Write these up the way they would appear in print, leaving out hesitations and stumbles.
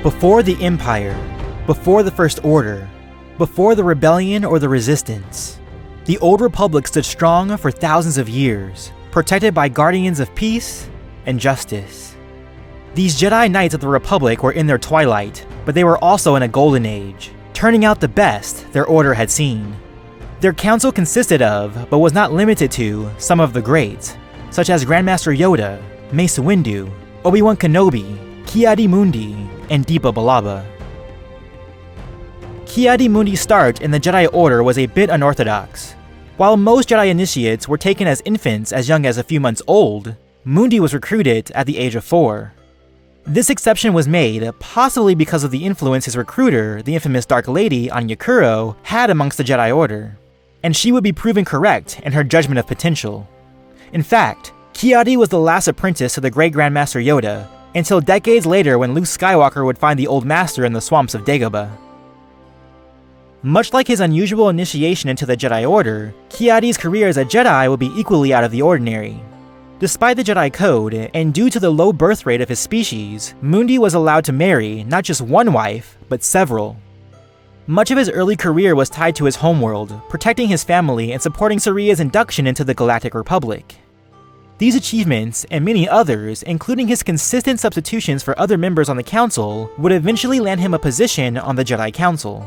Before the Empire, before the First Order, before the Rebellion or the Resistance, the Old Republic stood strong for thousands of years, protected by guardians of peace and justice. These Jedi Knights of the Republic were in their twilight, but they were also in a golden age, turning out the best their order had seen. Their council consisted of, but was not limited to, some of the greats, such as Grandmaster Yoda, Mace Windu, Obi-Wan Kenobi, Ki-Adi-Mundi, and Depa Billaba. Ki-Adi-Mundi's start in the Jedi Order was a bit unorthodox. While most Jedi initiates were taken as infants as young as a few months old, Mundi was recruited at the age of 4. This exception was made possibly because of the influence his recruiter, the infamous Dark Lady Anya Kuro, had amongst the Jedi Order, and she would be proven correct in her judgment of potential. In fact, Ki-Adi was the last apprentice to the great Grandmaster Yoda, until decades later when Luke Skywalker would find the Old Master in the swamps of Dagobah. Much like his unusual initiation into the Jedi Order, Ki-Adi's career as a Jedi would be equally out of the ordinary. Despite the Jedi Code, and due to the low birth rate of his species, Mundi was allowed to marry not just one wife, but several. Much of his early career was tied to his homeworld, protecting his family and supporting Saria's induction into the Galactic Republic. These achievements, and many others, including his consistent substitutions for other members on the Council, would eventually land him a position on the Jedi Council.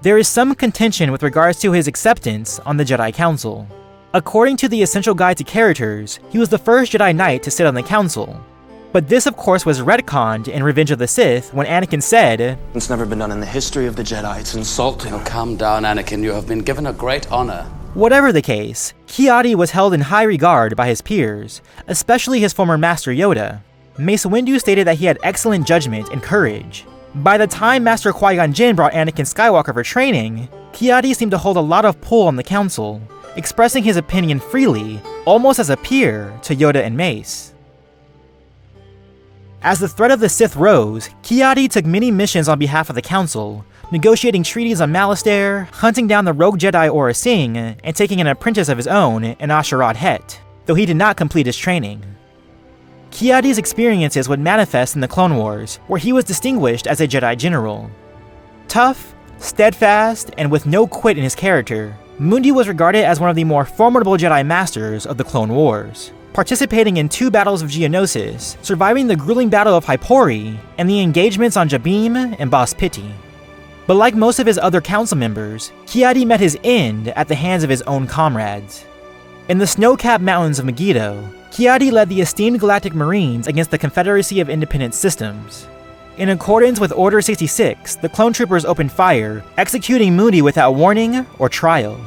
There is some contention with regards to his acceptance on the Jedi Council. According to the Essential Guide to Characters, he was the first Jedi Knight to sit on the Council. But this of course was retconned in Revenge of the Sith when Anakin said, "It's never been done in the history of the Jedi, it's insulting." Oh, calm down, Anakin, you have been given a great honor. Whatever the case, Ki-Adi was held in high regard by his peers, especially his former Master Yoda. Mace Windu stated that he had excellent judgment and courage. By the time Master Qui-Gon Jinn brought Anakin Skywalker for training, Ki-Adi seemed to hold a lot of pull on the Council, expressing his opinion freely, almost as a peer, to Yoda and Mace. As the threat of the Sith rose, Ki-Adi took many missions on behalf of the Council, negotiating treaties on Malatastare, hunting down the rogue Jedi Aurra Singh, and taking an apprentice of his own in Asherad Het, though he did not complete his training. Ki-Adi's experiences would manifest in the Clone Wars, where he was distinguished as a Jedi General. Tough, steadfast, and with no quit in his character, Mundi was regarded as one of the more formidable Jedi Masters of the Clone Wars, participating in 2 battles of Geonosis, surviving the grueling Battle of Hypori, and the engagements on Jabiim and Bos Pitti. But like most of his other council members, Ki-Adi met his end at the hands of his own comrades. In the snow-capped mountains of Megiddo, Ki-Adi led the esteemed Galactic Marines against the Confederacy of Independent Systems. In accordance with Order 66, the clone troopers opened fire, executing Mundi without warning or trial.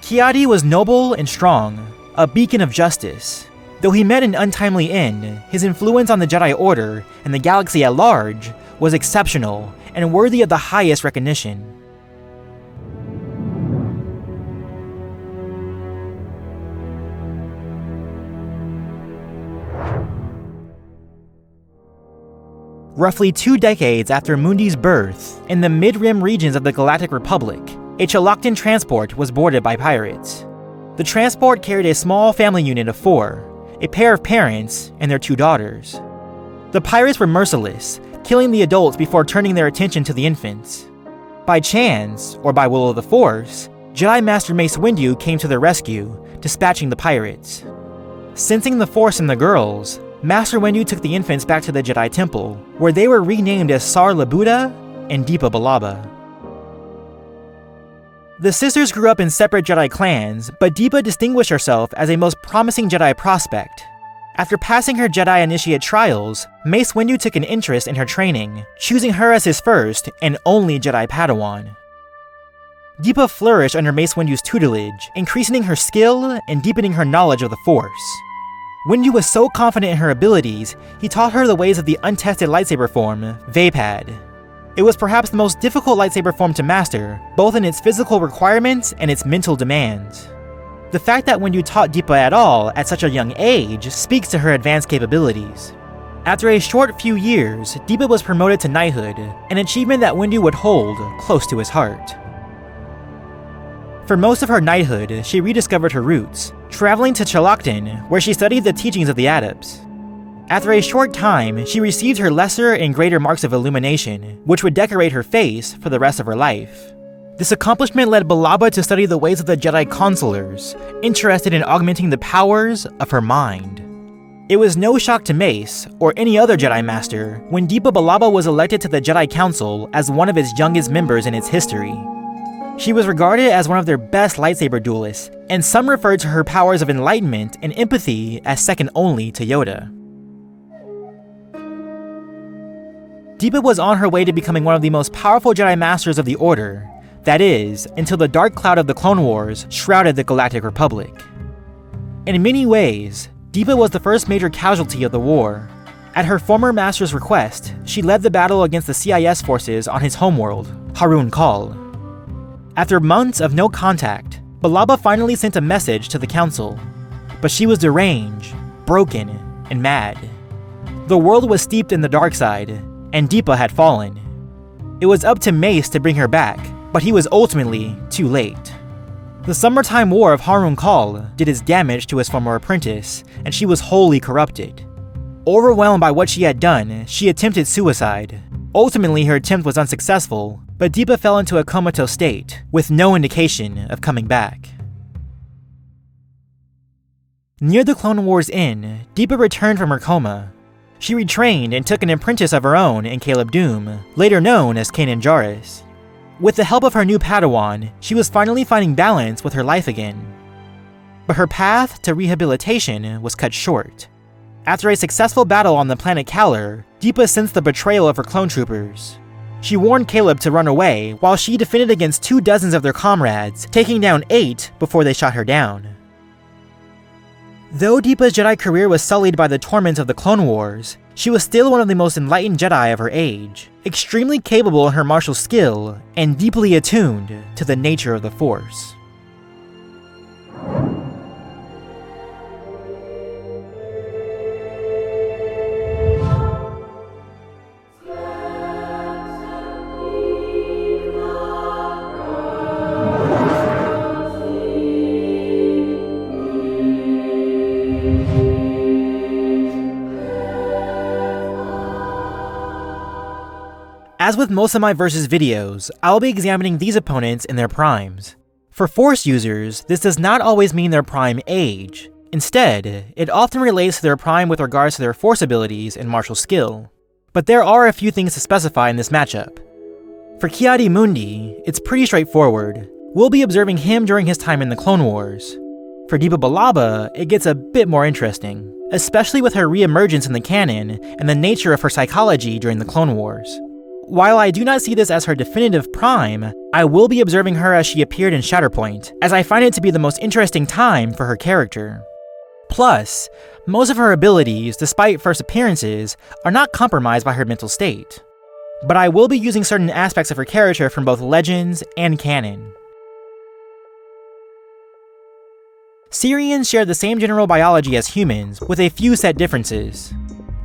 Ki-Adi was noble and strong, a beacon of justice. Though he met an untimely end, his influence on the Jedi Order and the galaxy at large was exceptional and worthy of the highest recognition. Roughly 2 decades after Mundi's birth, in the mid-rim regions of the Galactic Republic, a Chaloctan transport was boarded by pirates. The transport carried a small family unit of 4, a pair of parents and their 2 daughters. The pirates were merciless, killing the adults before turning their attention to the infants. By chance, or by will of the Force, Jedi Master Mace Windu came to their rescue, dispatching the pirates. Sensing the Force in the girls, Master Windu took the infants back to the Jedi Temple, where they were renamed as Sar Labuda and Depa Billaba. The sisters grew up in separate Jedi clans, but Depa distinguished herself as a most promising Jedi prospect. After passing her Jedi Initiate trials, Mace Windu took an interest in her training, choosing her as his first and only Jedi Padawan. Depa flourished under Mace Windu's tutelage, increasing her skill and deepening her knowledge of the Force. Windu was so confident in her abilities, he taught her the ways of the untested lightsaber form, Vaapad. It was perhaps the most difficult lightsaber form to master, both in its physical requirements and its mental demands. The fact that Windu taught Depa at all at such a young age speaks to her advanced capabilities. After a short few years, Depa was promoted to knighthood, an achievement that Windu would hold close to his heart. For most of her knighthood, she rediscovered her roots, traveling to Chaloctan, where she studied the teachings of the Adepts. After a short time, she received her lesser and greater marks of illumination, which would decorate her face for the rest of her life. This accomplishment led Billaba to study the ways of the Jedi Consulars, interested in augmenting the powers of her mind. It was no shock to Mace, or any other Jedi Master, when Depa Billaba was elected to the Jedi Council as one of its youngest members in its history. She was regarded as one of their best lightsaber duelists, and some referred to her powers of enlightenment and empathy as second only to Yoda. Depa was on her way to becoming one of the most powerful Jedi Masters of the Order, that is, until the dark cloud of the Clone Wars shrouded the Galactic Republic. In many ways, Depa was the first major casualty of the war. At her former master's request, she led the battle against the CIS forces on his homeworld, Harun Kal. After months of no contact, Billaba finally sent a message to the council, but she was deranged, broken, and mad. The world was steeped in the dark side, and Depa had fallen. It was up to Mace to bring her back, but he was ultimately too late. The summertime war of Harun Kal did its damage to his former apprentice, and she was wholly corrupted. Overwhelmed by what she had done, she attempted suicide. Ultimately, her attempt was unsuccessful, but Depa fell into a comatose state, with no indication of coming back. Near the Clone Wars end, Depa returned from her coma. She retrained and took an apprentice of her own in Caleb Dume, later known as Kanan Jarrus. With the help of her new Padawan, she was finally finding balance with her life again. But her path to rehabilitation was cut short. After a successful battle on the planet Kaller, Depa sensed the betrayal of her clone troopers. She warned Caleb to run away while she defended against 24 of their comrades, taking down 8 before they shot her down. Though Depa's Jedi career was sullied by the torments of the Clone Wars, she was still one of the most enlightened Jedi of her age, extremely capable in her martial skill, and deeply attuned to the nature of the Force. As with most of my Versus videos, I'll be examining these opponents in their primes. For Force users, this does not always mean their prime age. Instead, it often relates to their prime with regards to their Force abilities and martial skill. But there are a few things to specify in this matchup. For Ki-Adi-Mundi, it's pretty straightforward. We'll be observing him during his time in the Clone Wars. For Depa Billaba, it gets a bit more interesting, especially with her re-emergence in the canon and the nature of her psychology during the Clone Wars. While I do not see this as her definitive prime, I will be observing her as she appeared in Shatterpoint, as I find it to be the most interesting time for her character. Plus, most of her abilities, despite first appearances, are not compromised by her mental state. But I will be using certain aspects of her character from both Legends and canon. Syrians share the same general biology as humans, with a few set differences.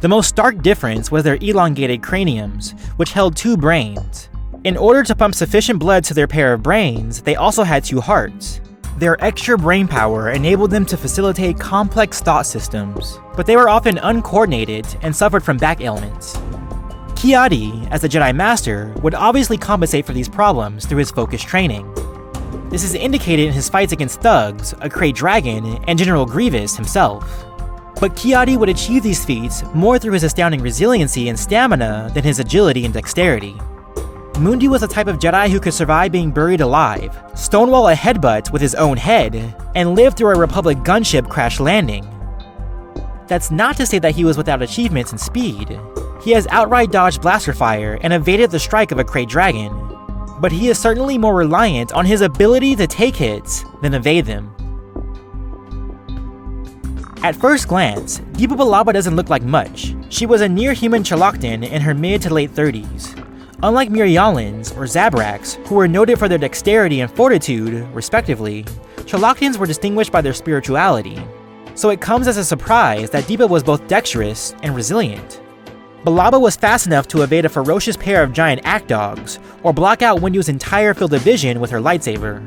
The most stark difference was their elongated craniums, which held 2 brains. In order to pump sufficient blood to their pair of brains, they also had 2 hearts. Their extra brain power enabled them to facilitate complex thought systems, but they were often uncoordinated and suffered from back ailments. Ki-Adi, as a Jedi Master, would obviously compensate for these problems through his focused training. This is indicated in his fights against thugs, a Krayt Dragon, and General Grievous himself. But Ki-Adi would achieve these feats more through his astounding resiliency and stamina than his agility and dexterity. Mundi was the type of Jedi who could survive being buried alive, stonewall a headbutt with his own head, and live through a Republic gunship crash landing. That's not to say that he was without achievements in speed. He has outright dodged blaster fire and evaded the strike of a Krayt Dragon, but he is certainly more reliant on his ability to take hits than evade them. At first glance, Depa Billaba doesn't look like much. She was a near-human Chaloctan in her mid to late 30s. Unlike Mirialans or Zabraks, who were noted for their dexterity and fortitude, respectively, Chaloctans were distinguished by their spirituality. So it comes as a surprise that Depa was both dexterous and resilient. Billaba was fast enough to evade a ferocious pair of giant act-dogs, or block out Windu's entire field of vision with her lightsaber.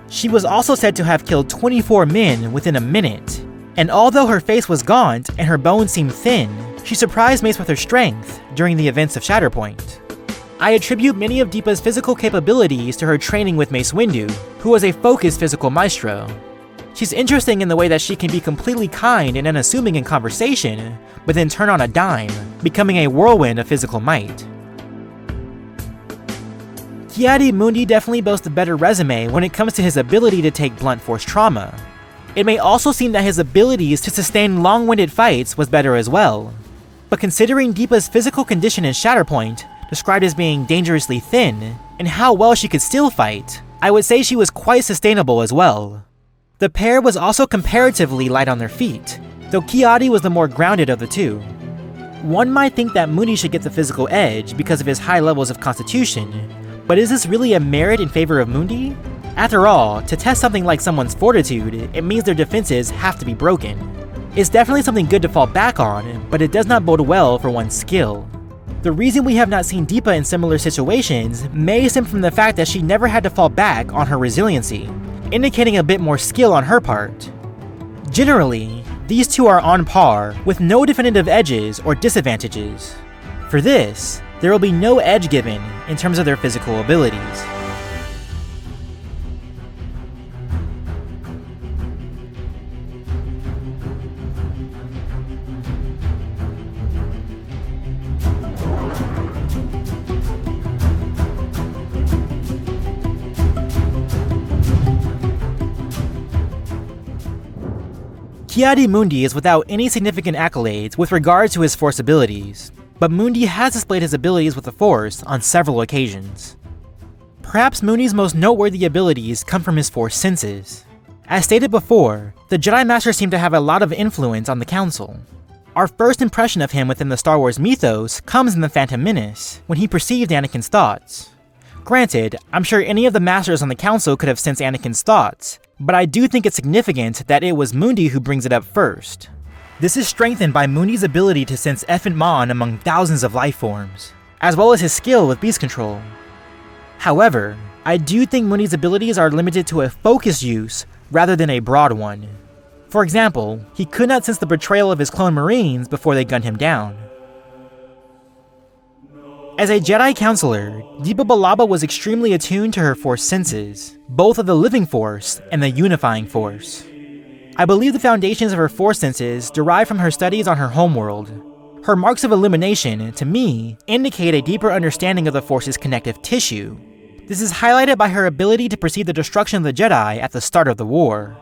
She was also said to have killed 24 men within a minute. And although her face was gaunt and her bones seemed thin, She surprised Mace with her strength during the events of Shatterpoint. I attribute many of Depa's physical capabilities to her training with Mace Windu, who was a focused physical maestro. She's interesting in the way that she can be completely kind and unassuming in conversation, but then turn on a dime, becoming a whirlwind of physical might. Ki-Adi-Mundi definitely boasts a better resume when it comes to his ability to take blunt force trauma. It may also seem that his abilities to sustain long-winded fights was better as well. But considering Depa's physical condition in Shatterpoint, described as being dangerously thin, and how well she could still fight, I would say she was quite sustainable as well. The pair was also comparatively light on their feet, though Ki-Adi was the more grounded of the two. One might think that Mundi should get the physical edge because of his high levels of constitution, but is this really a merit in favor of Mundi? After all, to test something like someone's fortitude, it means their defenses have to be broken. It's definitely something good to fall back on, but it does not bode well for one's skill. The reason we have not seen Depa in similar situations may stem from the fact that she never had to fall back on her resiliency, indicating a bit more skill on her part. Generally, these two are on par, with no definitive edges or disadvantages. For this, there will be no edge given in terms of their physical abilities. Ki-Adi-Mundi is without any significant accolades with regards to his Force abilities, but Mundi has displayed his abilities with the Force on several occasions. Perhaps Mundi's most noteworthy abilities come from his Force senses. As stated before, the Jedi Master seemed to have a lot of influence on the Council. Our first impression of him within the Star Wars mythos comes in The Phantom Menace, when he perceived Anakin's thoughts. Granted, I'm sure any of the Masters on the Council could have sensed Anakin's thoughts, but I do think it's significant that it was Mundi who brings it up first. This is strengthened by Mundi's ability to sense Effant Mon among thousands of life forms, as well as his skill with beast control. However, I do think Mundi's abilities are limited to a focused use rather than a broad one. For example, he could not sense the betrayal of his clone Marines before they gunned him down. As a Jedi Counselor, Depa Billaba was extremely attuned to her Force senses, both of the living Force and the unifying Force. I believe the foundations of her Force senses derive from her studies on her homeworld. Her marks of illumination, to me, indicate a deeper understanding of the Force's connective tissue. This is highlighted by her ability to perceive the destruction of the Jedi at the start of the war.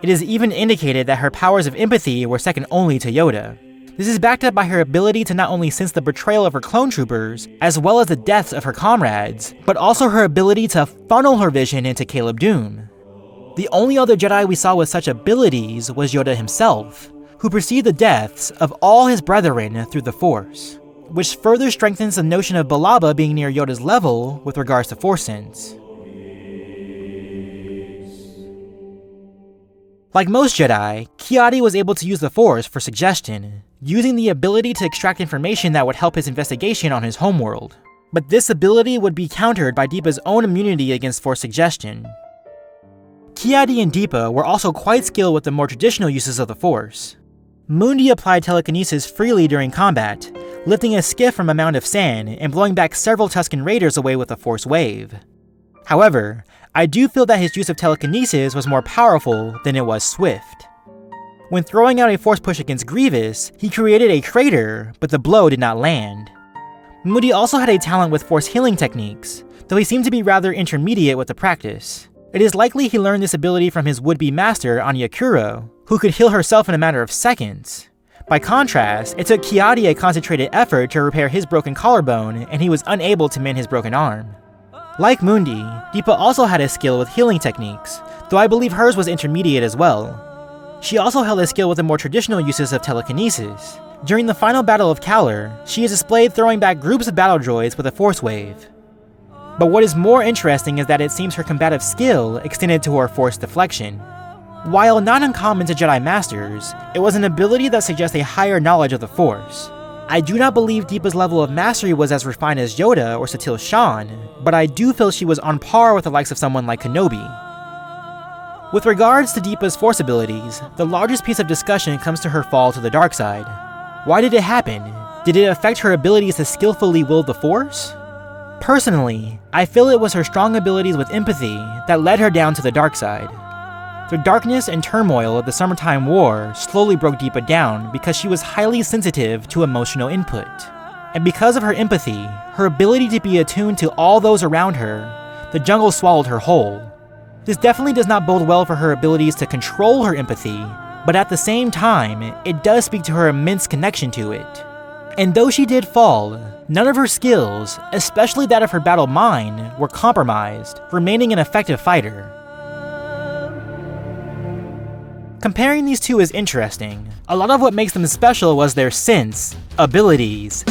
It is even indicated that her powers of empathy were second only to Yoda. This is backed up by her ability to not only sense the betrayal of her clone troopers, as well as the deaths of her comrades, but also her ability to funnel her vision into Caleb Dume. The only other Jedi we saw with such abilities was Yoda himself, who perceived the deaths of all his brethren through the Force, which further strengthens the notion of Billaba being near Yoda's level with regards to Force sense. Like most Jedi, Ki-Adi was able to use the Force for suggestion, using the ability to extract information that would help his investigation on his homeworld. But this ability would be countered by Depa's own immunity against Force suggestion. Ki-Adi and Depa were also quite skilled with the more traditional uses of the Force. Mundi applied telekinesis freely during combat, lifting a skiff from a mound of sand and blowing back several Tusken Raiders away with a Force wave. However, I do feel that his use of telekinesis was more powerful than it was swift. When throwing out a Force push against Grievous, he created a crater, but the blow did not land. Mundi also had a talent with Force healing techniques, though he seemed to be rather intermediate with the practice. It is likely he learned this ability from his would-be master, Anya Kuro, who could heal herself in a matter of seconds. By contrast, it took Ki-Adi a concentrated effort to repair his broken collarbone, and he was unable to mend his broken arm. Like Mundi, Depa also had a skill with healing techniques, though I believe hers was intermediate as well. She also held a skill with the more traditional uses of telekinesis. During the final battle of Kalar, she is displayed throwing back groups of battle droids with a Force wave. But what is more interesting is that it seems her combative skill extended to her Force deflection. While not uncommon to Jedi Masters, it was an ability that suggests a higher knowledge of the Force. I do not believe Depa's level of mastery was as refined as Yoda or Satil Shan, but I do feel she was on par with the likes of someone like Kenobi. With regards to Depa's Force abilities, the largest piece of discussion comes to her fall to the dark side. Why did it happen? Did it affect her abilities to skillfully wield the Force? Personally, I feel it was her strong abilities with empathy that led her down to the dark side. The darkness and turmoil of the Summertime War slowly broke Depa down because she was highly sensitive to emotional input. And because of her empathy, her ability to be attuned to all those around her, the jungle swallowed her whole. This definitely does not bode well for her abilities to control her empathy, but at the same time, it does speak to her immense connection to it. And though she did fall, none of her skills, especially that of her battle mind, were compromised, remaining an effective fighter. Comparing these two is interesting. A lot of what makes them special was their sense abilities.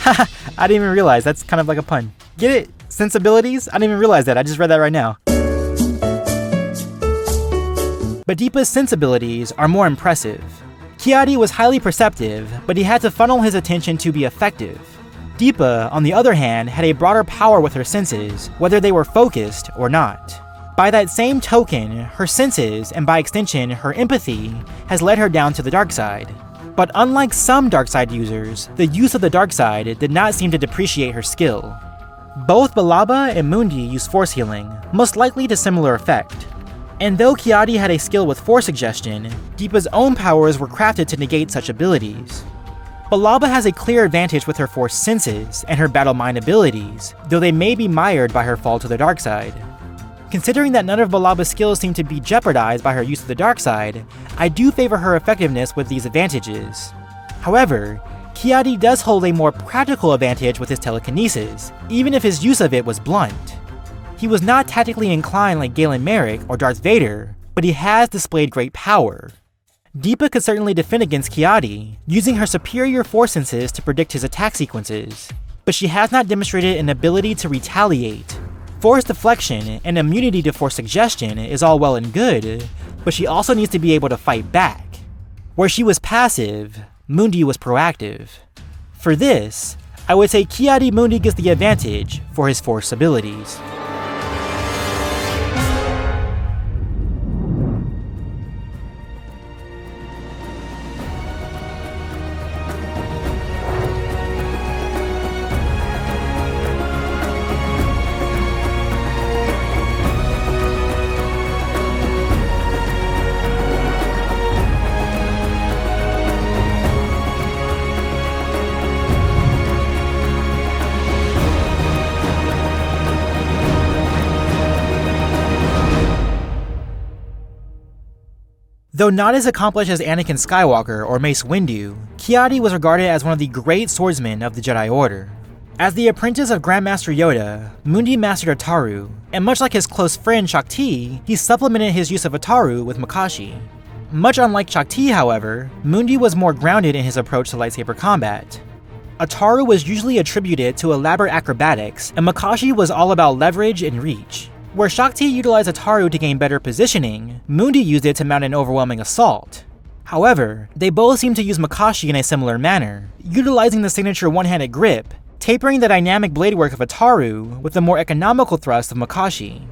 Haha, I didn't even realize, that's kind of like a pun. Get it? Sensibilities? I didn't even realize that, I just read that right now. But Depa's sensibilities are more impressive. Ki-Adi was highly perceptive, but he had to funnel his attention to be effective. Depa, on the other hand, had a broader power with her senses, whether they were focused or not. By that same token, her senses, and by extension her empathy, has led her down to the dark side. But unlike some dark side users, the use of the dark side did not seem to depreciate her skill. Both Billaba and Mundi use force healing, most likely to similar effect. And though Ki-Adi had a skill with force suggestion, Depa's own powers were crafted to negate such abilities. Billaba has a clear advantage with her force senses and her battle mind abilities, though they may be mired by her fall to the dark side. Considering that none of Bilaba's skills seem to be jeopardized by her use of the dark side, I do favor her effectiveness with these advantages. However, Ki-Adi does hold a more practical advantage with his telekinesis, even if his use of it was blunt. He was not tactically inclined like Galen Merrick or Darth Vader, but he has displayed great power. Depa could certainly defend against Ki-Adi, using her superior force senses to predict his attack sequences, but she has not demonstrated an ability to retaliate. Force deflection and immunity to force suggestion is all well and good, but she also needs to be able to fight back. Where she was passive, Mundi was proactive. For this, I would say Ki-Adi-Mundi gets the advantage for his force abilities. Though not as accomplished as Anakin Skywalker or Mace Windu, Ki-Adi was regarded as one of the great swordsmen of the Jedi Order. As the apprentice of Grandmaster Yoda, Mundi mastered Ataru, and much like his close friend Shakti, he supplemented his use of Ataru with Makashi. Much unlike Shakti, however, Mundi was more grounded in his approach to lightsaber combat. Ataru was usually attributed to elaborate acrobatics, and Makashi was all about leverage and reach. Where Shakti utilized Ataru to gain better positioning, Mundi used it to mount an overwhelming assault. However, they both seem to use Makashi in a similar manner, utilizing the signature one-handed grip, tapering the dynamic blade work of Ataru with the more economical thrust of Makashi.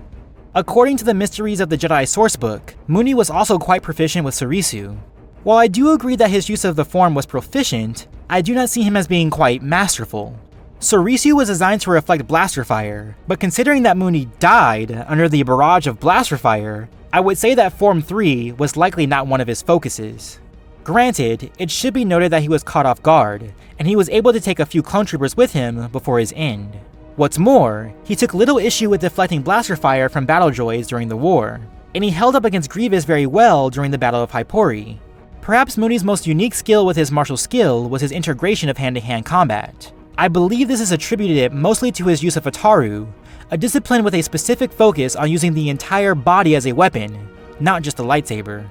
According to the Mysteries of the Jedi sourcebook, Mundi was also quite proficient with Surisu. While I do agree that his use of the form was proficient, I do not see him as being quite masterful. Surisu was designed to reflect blaster fire, but considering that Mundi died under the barrage of blaster fire, I would say that Form 3 was likely not one of his focuses. Granted, it should be noted that he was caught off guard, and he was able to take a few clone troopers with him before his end. What's more, he took little issue with deflecting blaster fire from battle droids during the war, and he held up against Grievous very well during the Battle of Hypori. Perhaps Mundi's most unique skill with his martial skill was his integration of hand-to-hand combat. I believe this is attributed mostly to his use of Ataru, a discipline with a specific focus on using the entire body as a weapon, not just a lightsaber.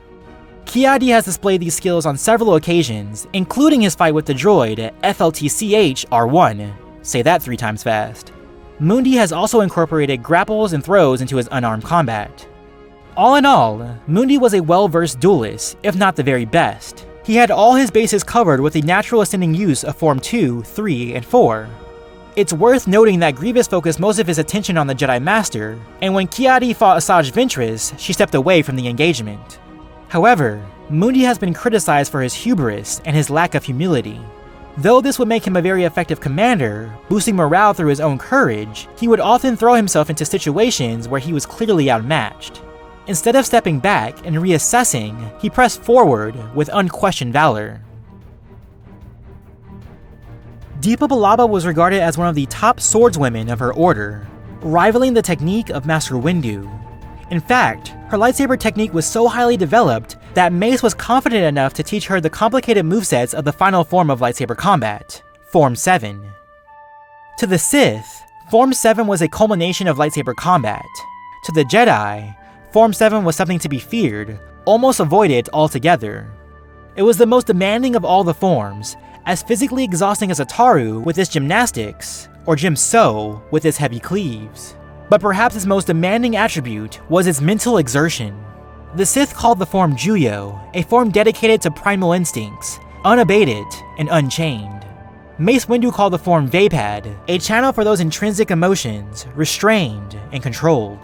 Ki-Adi has displayed these skills on several occasions, including his fight with the droid FLTCH-R1. Say that 3 times fast. Mundi has also incorporated grapples and throws into his unarmed combat. All in all, Mundi was a well-versed duelist, if not the very best. He had all his bases covered with the natural ascending use of Form 2, 3, and 4. It's worth noting that Grievous focused most of his attention on the Jedi Master, and when Ki-Adi fought Asajj Ventress, she stepped away from the engagement. However, Mundi has been criticized for his hubris and his lack of humility. Though this would make him a very effective commander, boosting morale through his own courage, he would often throw himself into situations where he was clearly outmatched. Instead of stepping back and reassessing, he pressed forward with unquestioned valor. Depa Billaba was regarded as one of the top swordswomen of her order, rivaling the technique of Master Windu. In fact, her lightsaber technique was so highly developed that Mace was confident enough to teach her the complicated movesets of the final form of lightsaber combat, Form 7. To the Sith, Form 7 was a culmination of lightsaber combat. To the Jedi, Form 7 was something to be feared, almost avoided altogether. It was the most demanding of all the forms, as physically exhausting as Ataru with its gymnastics, or Jim-So with its heavy cleaves. But perhaps its most demanding attribute was its mental exertion. The Sith called the form Juyo, a form dedicated to primal instincts, unabated and unchained. Mace Windu called the form Vapad, a channel for those intrinsic emotions, restrained and controlled.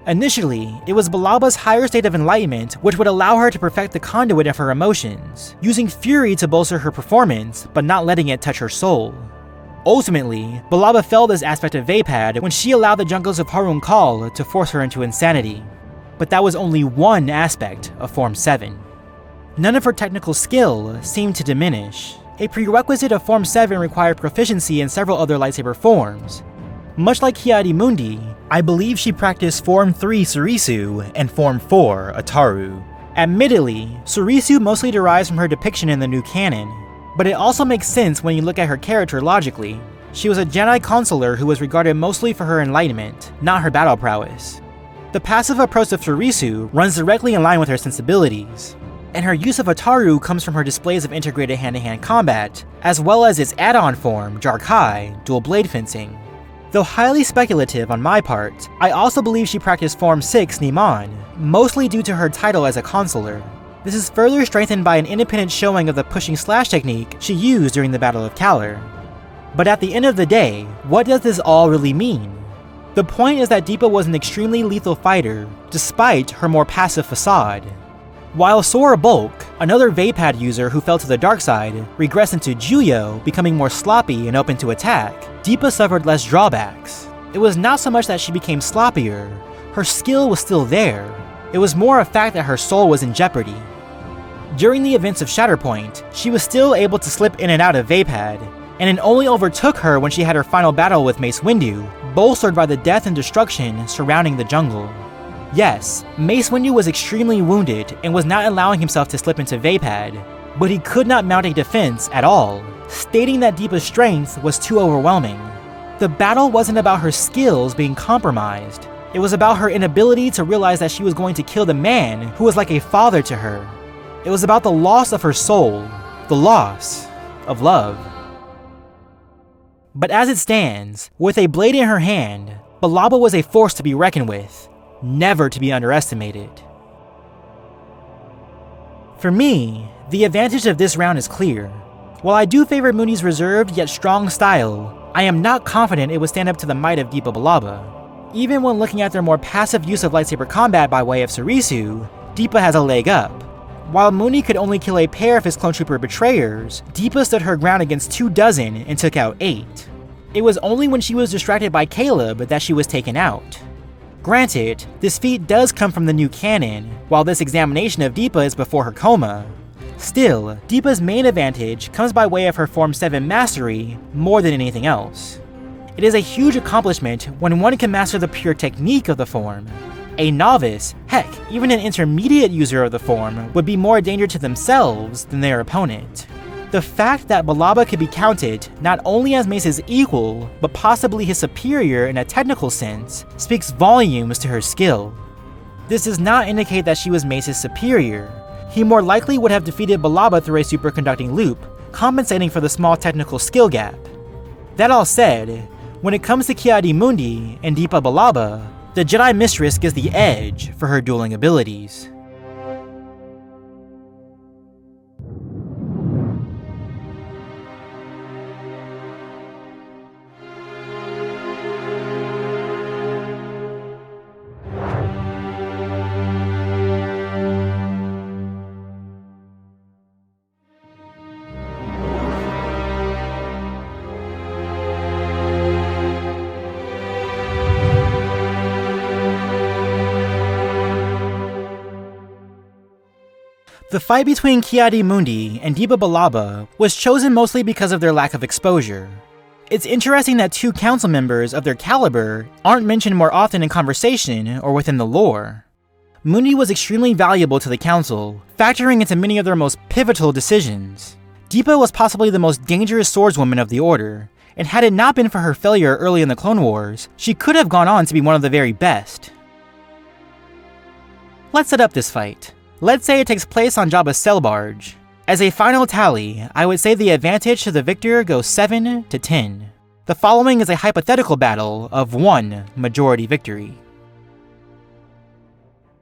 Initially, it was Bilaba's higher state of enlightenment which would allow her to perfect the conduit of her emotions, using fury to bolster her performance but not letting it touch her soul. Ultimately, Billaba failed this aspect of Vapad when she allowed the jungles of Harun Kal to force her into insanity. But that was only one aspect of Form 7. None of her technical skill seemed to diminish. A prerequisite of Form 7 required proficiency in several other lightsaber forms. Much like Ki-Adi-Mundi, I believe she practiced Form 3 Surisu and Form 4 Ataru. Admittedly, Surisu mostly derives from her depiction in the new canon, but it also makes sense when you look at her character logically. She was a Jedi consular who was regarded mostly for her enlightenment, not her battle prowess. The passive approach of Surisu runs directly in line with her sensibilities, and her use of Ataru comes from her displays of integrated hand-to-hand combat, as well as its add-on form, Jarkai, dual blade fencing. Though highly speculative on my part, I also believe she practiced Form 6 Niman, mostly due to her title as a consular. This is further strengthened by an independent showing of the pushing slash technique she used during the Battle of Kalar. But at the end of the day, what does this all really mean? The point is that Depa was an extremely lethal fighter, despite her more passive facade. While Sora Bulk, another Vapad user who fell to the dark side, regressed into Juyo, becoming more sloppy and open to attack, Depa suffered less drawbacks. It was not so much that she became sloppier, her skill was still there. It was more a fact that her soul was in jeopardy. During the events of Shatterpoint, she was still able to slip in and out of Vapad, and it only overtook her when she had her final battle with Mace Windu, bolstered by the death and destruction surrounding the jungle. Yes, Mace Windu was extremely wounded and was not allowing himself to slip into Vapad, but he could not mount a defense at all, stating that Depa's strength was too overwhelming. The battle wasn't about her skills being compromised, it was about her inability to realize that she was going to kill the man who was like a father to her. It was about the loss of her soul, the loss of love. But as it stands, with a blade in her hand, Billaba was a force to be reckoned with, never to be underestimated. For me, the advantage of this round is clear. While I do favor Mundi's reserved yet strong style, I am not confident it would stand up to the might of Depa Billaba. Even when looking at their more passive use of lightsaber combat by way of Surisu, Depa has a leg up. While Mundi could only kill a pair of his clone trooper betrayers, Depa stood her ground against 24 and took out 8. It was only when she was distracted by Caleb that she was taken out. Granted, this feat does come from the new canon, while this examination of Depa is before her coma. Still, Deepa's main advantage comes by way of her Form 7 mastery more than anything else. It is a huge accomplishment when one can master the pure technique of the form. A novice, heck, even an intermediate user of the form, would be more a danger to themselves than their opponent. The fact that Billaba could be counted not only as Mace's equal, but possibly his superior in a technical sense, speaks volumes to her skill. This does not indicate that she was Mace's superior. He more likely would have defeated Billaba through a superconducting loop, compensating for the small technical skill gap. That all said, when it comes to Ki-Adi-Mundi and Depa Billaba, the Jedi Mistress gets the edge for her dueling abilities. The fight between Ki-Adi-Mundi and Depa Billaba was chosen mostly because of their lack of exposure. It's interesting that two council members of their caliber aren't mentioned more often in conversation or within the lore. Mundi was extremely valuable to the council, factoring into many of their most pivotal decisions. Depa was possibly the most dangerous swordswoman of the Order, and had it not been for her failure early in the Clone Wars, she could have gone on to be one of the very best. Let's set up this fight. Let's say it takes place on Jabba's sail barge. As a final tally, I would say the advantage to the victor goes 7 to 10. The following is a hypothetical battle of 1 majority victory.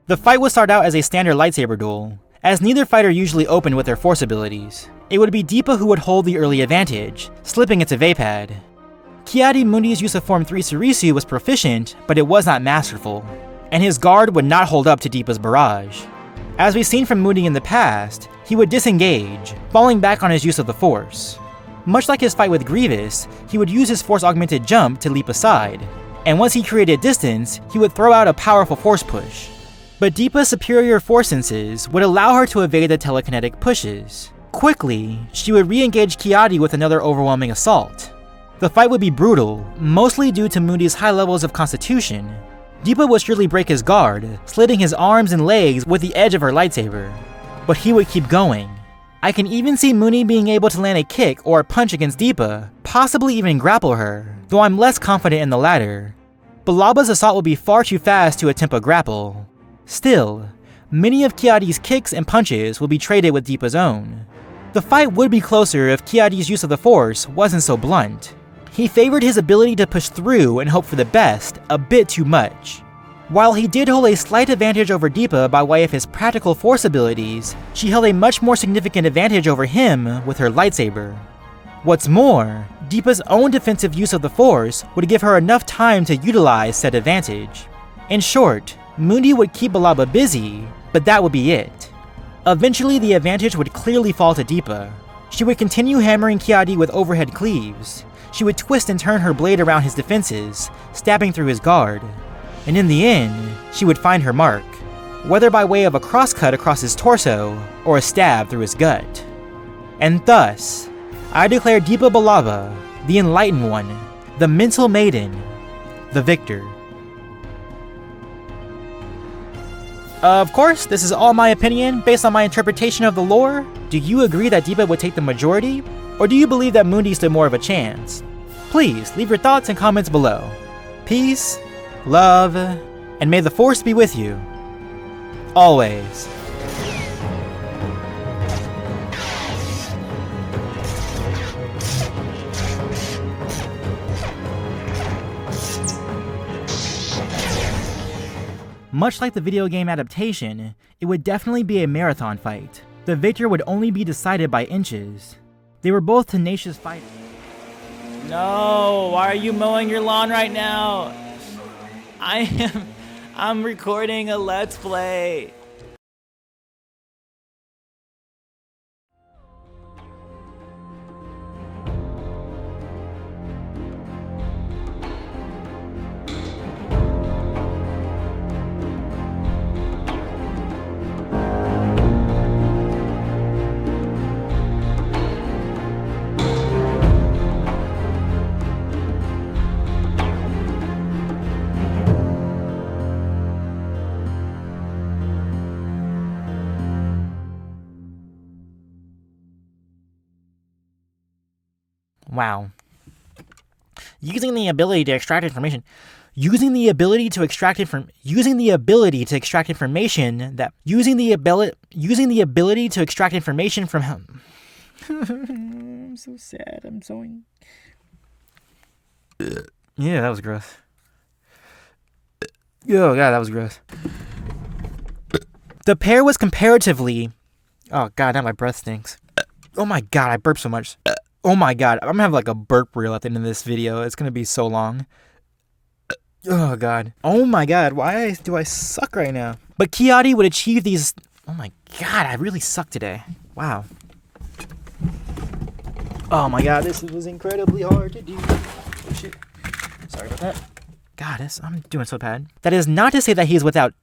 The fight would start out as a standard lightsaber duel, as neither fighter usually opened with their force abilities. It would be Depa who would hold the early advantage, slipping into Vapad. Ki-Adi-Mundi's use of Form 3 Surisu was proficient, but it was not masterful, and his guard would not hold up to Deepa's barrage. As we've seen from Mundi in the past, he would disengage, falling back on his use of the Force. Much like his fight with Grievous, he would use his Force-augmented jump to leap aside, and once he created distance, he would throw out a powerful Force push. But Deepa's superior Force senses would allow her to evade the telekinetic pushes. Quickly, she would re-engage Ki-Adi with another overwhelming assault. The fight would be brutal, mostly due to Mundi's high levels of constitution. Depa would surely break his guard, slitting his arms and legs with the edge of her lightsaber. But he would keep going. I can even see Mundi being able to land a kick or a punch against Depa, possibly even grapple her, though I'm less confident in the latter. Bilaba's assault would be far too fast to attempt a grapple. Still, many of Ki-Adi's kicks and punches will be traded with Deepa's own. The fight would be closer if Ki-Adi's use of the Force wasn't so blunt. He favored his ability to push through and hope for the best a bit too much. While he did hold a slight advantage over Depa by way of his practical Force abilities, she held a much more significant advantage over him with her lightsaber. What's more, Deepa's own defensive use of the Force would give her enough time to utilize said advantage. In short, Mundi would keep Billaba busy, but that would be it. Eventually, the advantage would clearly fall to Depa. She would continue hammering Ki-Adi with overhead cleaves. She would twist and turn her blade around his defenses, stabbing through his guard. And in the end, she would find her mark, whether by way of a crosscut across his torso or a stab through his gut. And thus, I declare Depa Billaba, the Enlightened One, the Mental Maiden, the victor. Of course, this is all my opinion based on my interpretation of the lore. Do you agree that Depa would take the majority? Or do you believe that Mundi stood more of a chance? Please leave your thoughts and comments below. Peace, love, and may the Force be with you. Always. Much like the video game adaptation, it would definitely be a marathon fight. The victor would only be decided by inches. They were both tenacious fighters. No, why are you mowing your lawn right now? I'm recording a Let's Play. Wow. Using the ability to extract information from him. I'm so sad. I'm so. Yeah, that was gross. Oh god, that was gross. The pair was comparatively. Oh god, now my breath stinks. Oh my god, I burped so much. Oh my god, I'm gonna have like a burp reel at the end of this video. It's gonna be so long. Oh god. Oh my god, why do I suck right now? But Ki-Adi would achieve these... Oh my god, I really suck today. Wow. Oh my god, this was incredibly hard to do. Oh shit. Sorry about that. God, I'm doing so bad. That is not to say that he is without...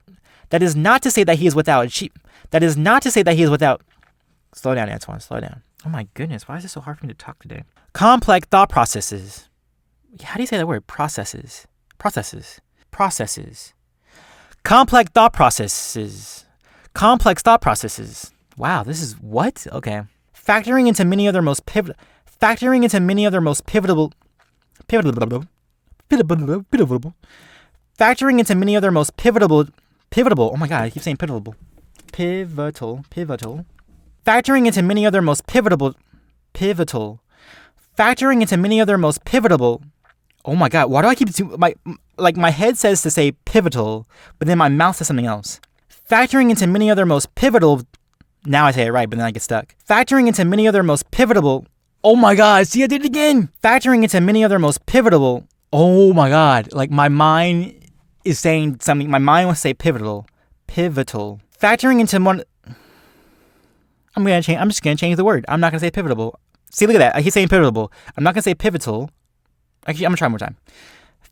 That is not to say that he is without that is not to say that he is without. Slow down, Antoine. Slow down. Oh my goodness, why is it so hard for me to talk today? Complex thought processes. How do you say that word? Processes. Processes. Processes. Complex thought processes. Complex thought processes. Wow, this is what? Okay. Factoring into many other most pivotal. Factoring into many other most pivotal. Factoring into many other most pivotal. Oh my god, I keep saying pivotal. Pivotal. Factoring into many other most pivotal. Factoring into many other most pivotal. Oh my god, why do I keep my head says to say pivotal, but then my mouth says something else. Factoring into many other most pivotal. Now I say it right, but then I get stuck. Factoring into many other most pivotal. Oh my god, see, I did it again. Factoring into many other most pivotal. Oh my god, like my mind is saying something. My mind wants to say pivotal. Factoring into one. I'm just gonna change the word. I'm not gonna say pivotal. See, look at that. I keep saying pivotal. I'm not gonna say pivotal. Actually, I'm gonna try one more time.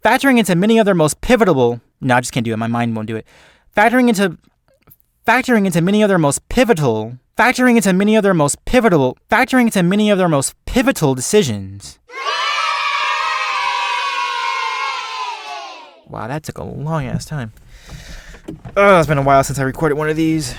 Factoring into many other most pivotal. No, I just can't do it. My mind won't do it. Factoring into many other most pivotal. Factoring into many other most pivotal. Factoring into many other most pivotal decisions. Wow, that took a long ass time. Oh, it's been a while since I recorded one of these.